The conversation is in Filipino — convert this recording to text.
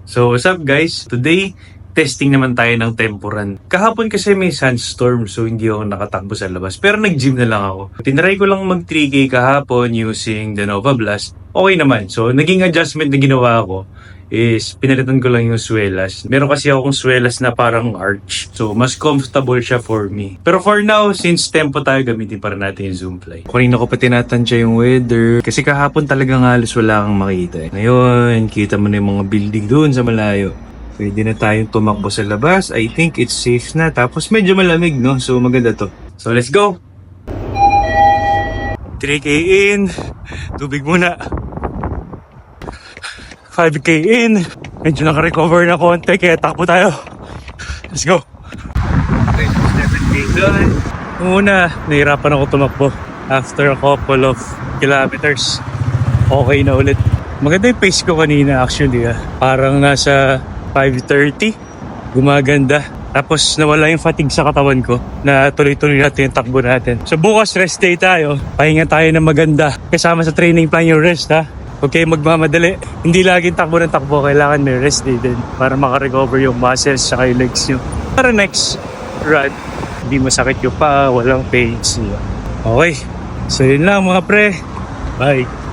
So what's up guys? Today, testing naman tayo ng temporan. Kahapon kasi may sandstorm so hindi ako nakatakbo sa labas. Pero nag-gym na lang ako. Tinry ko lang mag 3K kahapon using the Nova Blast. Okay naman. So naging adjustment na ginawa ko is pinalitan ko lang yung swelas. Meron kasi akong swelas na parang arch. So mas comfortable siya for me. Pero for now, since tempo tayo, gamitin pa rin natin yung Zoomfly. Kanina ko pa tinatansya yung weather. Kasi kahapon talagang halos wala kang makita. Ngayon, kita mo na yung mga building doon sa malayo. Pwede na tayong tumakbo sa labas. I think it's safe na. Tapos medyo malamig, no? So maganda to. So let's go! 3K in. Tubig muna. 5K in. Medyo naka-recover na konti kaya takbo tayo. Let's go! Okay, 7K done. Una, nahirapan ako tumakbo. After a couple of kilometers, okay na ulit. Maganda yung pace ko kanina actually. Parang nasa 5:30. Gumaganda. Tapos nawala yung fatigue sa katawan ko na tuloy-tuloy natin yung takbo natin. So bukas rest day tayo. Pahinga tayo ng maganda. Kasama sa training plan yung rest ha. Okay, magmamadali. Hindi laging takbo ng takbo. Kailangan may rest day din para makarecover yung muscles saka yung legs nyo. Para next run, hindi masakit yung paa, walang pains. Okay. So yun lang mga pre. Bye.